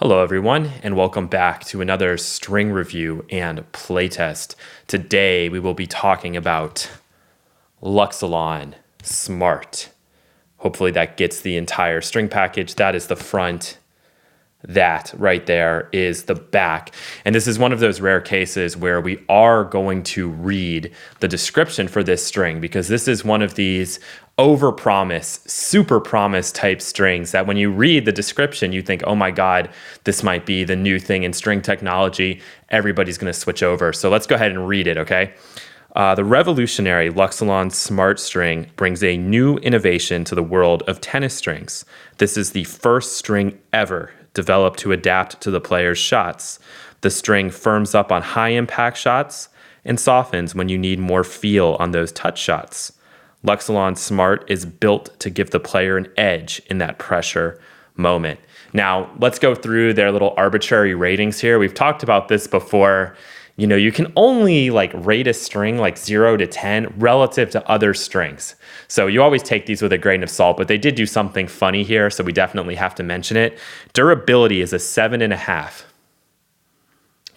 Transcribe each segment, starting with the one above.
Hello everyone, and welcome back to another string review and playtest. Today we will be talking about Luxilon Smart. Hopefully that gets the entire string package. That is the front. That right there is the back. And this is one of those rare cases where we are going to read the description for this string, because this is one of these over-promise, super promise type strings that when you read the description, you think, oh my God, this might be the new thing in string technology. Everybody's going to switch over. So let's go ahead and read it, okay? The revolutionary Luxilon Smart string brings a new innovation to the world of tennis strings. This is the first string ever developed to adapt to the player's shots. The string firms up on high-impact shots and softens when you need more feel on those touch shots. Luxilon Smart is built to give the player an edge in that pressure moment. Now, let's go through their little arbitrary ratings here. We've talked about this before. You know, you can only rate a string 0 to 10 relative to other strings. So you always take these with a grain of salt, but they did do something funny here, so we definitely have to mention it. Durability is a 7.5.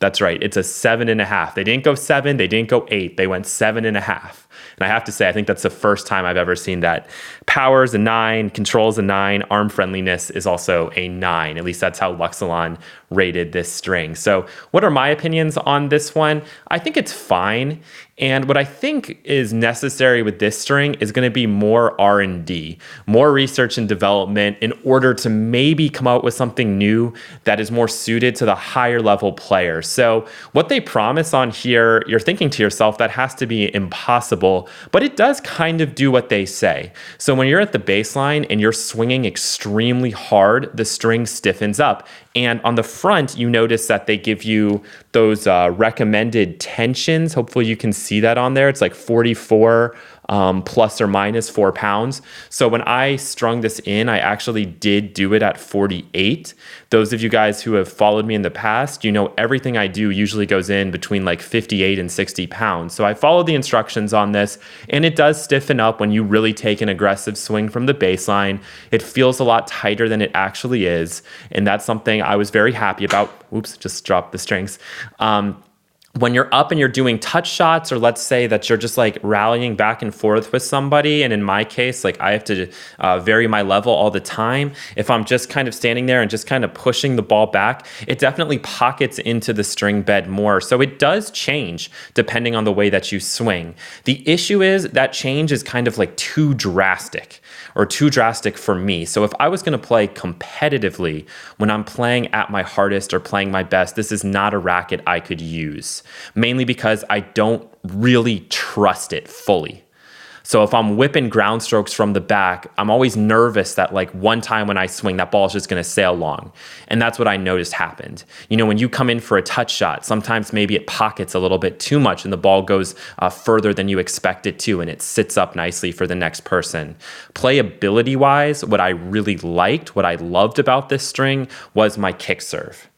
That's right, it's a 7.5. They didn't go 7, they didn't go 8, they went 7.5. And I have to say, I think that's the first time I've ever seen that. Power is a 9, control is a 9, arm friendliness is also a 9. At least that's how Luxilon rated this string. So what are my opinions on this one? I think it's fine. And what I think is necessary with this string is going to be more R&D, more research and development in order to maybe come out with something new that is more suited to the higher level player. So what they promise on here, you're thinking to yourself, that has to be impossible, but it does kind of do what they say. So when you're at the baseline and you're swinging extremely hard, the string stiffens up. And on the front, you notice that they give you those recommended tensions. Hopefully you can see that on there. It's like 44 plus or minus 4 pounds. So when I strung this in, I actually did do it at 48. Those of you guys who have followed me in the past, you know everything I do usually goes in between 58 and 60 pounds. So I followed the instructions on this, and it does stiffen up when you really take an aggressive swing from the baseline. It feels a lot tighter than it actually is, and that's something I was very happy about. Oops, just dropped the strings. When you're up and you're doing touch shots, or let's say that you're just rallying back and forth with somebody, and in my case, I have to vary my level all the time. If I'm just kind of standing there and just kind of pushing the ball back, it definitely pockets into the string bed more. So it does change depending on the way that you swing. The issue is that change is kind of too drastic, or too drastic for me. So if I was going to play competitively when I'm playing at my hardest or playing my best, this is not a racket I could use. Mainly because I don't really trust it fully. So if I'm whipping ground strokes from the back, I'm always nervous that one time when I swing, that ball is just going to sail long. And that's what I noticed happened. You know, when you come in for a touch shot, sometimes maybe it pockets a little bit too much and the ball goes further than you expect it to, and it sits up nicely for the next person. Playability wise, what I really liked, what I loved about this string was my kick serve.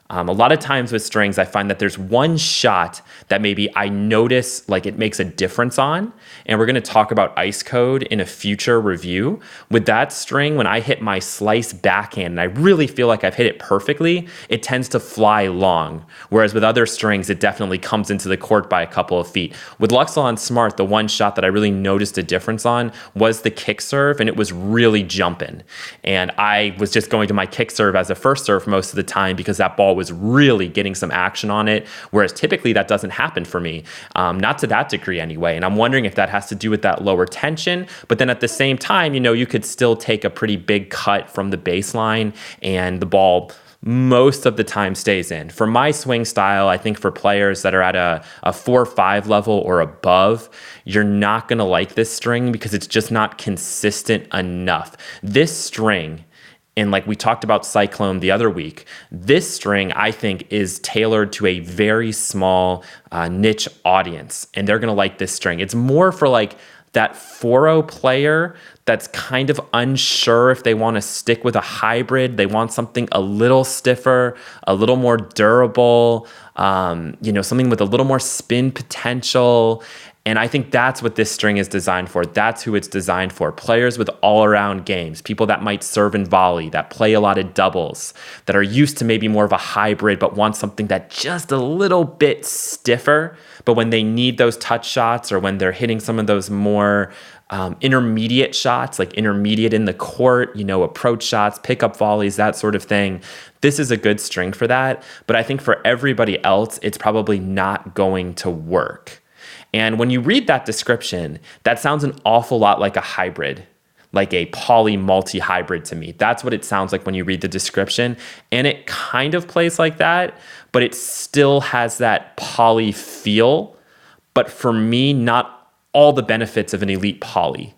A lot of times with strings, I find that there's one shot that maybe I notice it makes a difference on, and we're going to talk about ice code in a future review. With that string, when I hit my slice backhand and I really feel like I've hit it perfectly, it tends to fly long. Whereas with other strings, it definitely comes into the court by a couple of feet. With Luxilon Smart, the one shot that I really noticed a difference on was the kick serve, and it was really jumping. And I was just going to my kick serve as a first serve most of the time because that ball was really getting some action on it, whereas typically that doesn't happen for me, not to that degree anyway. And I'm wondering if that has to do with that lower tension, but then at the same time, you could still take a pretty big cut from the baseline and the ball most of the time stays in. For my swing style, I think for players that are at a 4 or 5 level or above, you're not going to like this string because it's just not consistent enough. This string, and we talked about Cyclone the other week, this string, I think, is tailored to a very small niche audience, and they're going to like this string. It's more for that 4-0 player that's kind of unsure if they want to stick with a hybrid. They want something a little stiffer, a little more durable, something with a little more spin potential. And I think that's what this string is designed for. That's who it's designed for. Players with all-around games, people that might serve and volley, that play a lot of doubles, that are used to maybe more of a hybrid, but want something that just a little bit stiffer. But when they need those touch shots, or when they're hitting some of those more intermediate shots, like intermediate in the court, approach shots, pickup volleys, that sort of thing, this is a good string for that. But I think for everybody else, it's probably not going to work. And when you read that description, that sounds an awful lot like a hybrid, like a poly multi-hybrid to me. That's what it sounds like when you read the description. And it kind of plays like that, but it still has that poly feel. But for me, not all the benefits of an elite poly.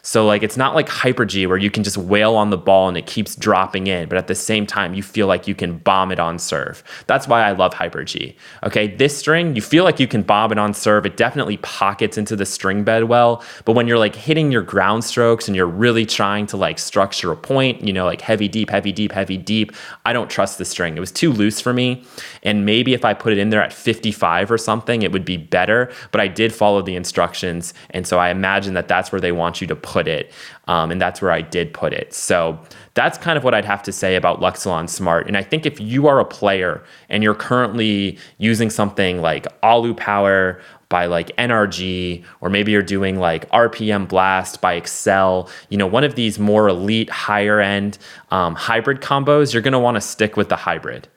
So it's not like Hyper G where you can just wail on the ball and it keeps dropping in, but at the same time, you feel like you can bomb it on serve. That's why I love Hyper G. Okay, this string, you feel like you can bomb it on serve. It definitely pockets into the string bed well, but when you're hitting your ground strokes and you're really trying to structure a point, heavy, deep, heavy, deep, heavy, deep, I don't trust the string. It was too loose for me. And maybe if I put it in there at 55 or something, it would be better, but I did follow the instructions. And so I imagine that that's where they want you to put it. And that's where I did put it. So that's kind of what I'd have to say about Luxilon Smart. And I think if you are a player and you're currently using something like Alu Power by NRG, or maybe you're doing RPM Blast by Excel, one of these more elite, higher end hybrid combos, you're going to want to stick with the hybrid.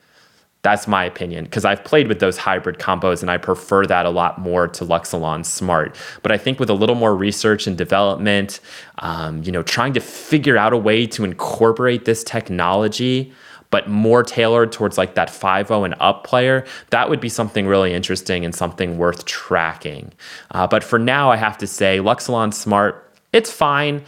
That's my opinion, because I've played with those hybrid combos and I prefer that a lot more to Luxilon Smart. But I think with a little more research and development, trying to figure out a way to incorporate this technology, but more tailored towards that 5-0 and up player, that would be something really interesting and something worth tracking. But for now, I have to say Luxilon Smart, it's fine.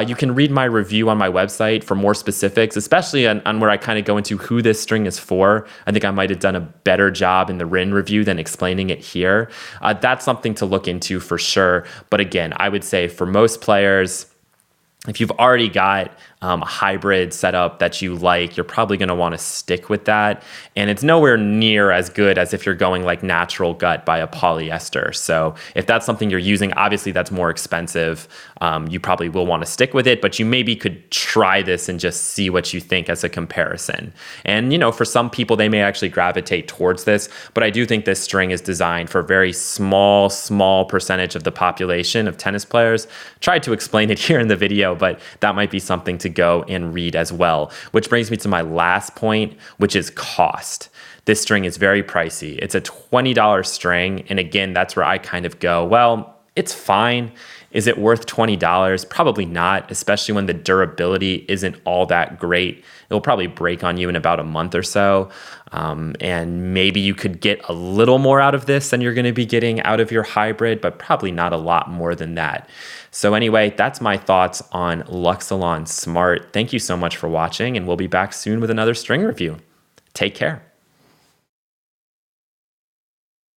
You can read my review on my website for more specifics, especially on where I kind of go into who this string is for. I think I might have done a better job in the RIN review than explaining it here. That's something to look into for sure. But again, I would say for most players, if you've already got a hybrid setup that you like, you're probably going to want to stick with that. And it's nowhere near as good as if you're going natural gut by a polyester. So if that's something you're using, obviously that's more expensive. You probably will want to stick with it, but you maybe could try this and just see what you think as a comparison. And, for some people, they may actually gravitate towards this, but I do think this string is designed for a very small percentage of the population of tennis players. Tried to explain it here in the video, but that might be something to go and read as well. Which brings me to my last point, which is cost. This string is very pricey. It's a $20 string. And again, that's where I kind of go, well, it's fine. Is it worth $20? Probably not, especially when the durability isn't all that great. It'll probably break on you in about a month or so. And maybe you could get a little more out of this than you're going to be getting out of your hybrid, but probably not a lot more than that. So anyway, that's my thoughts on Luxilon Smart. Thank you so much for watching, and we'll be back soon with another string review. Take care.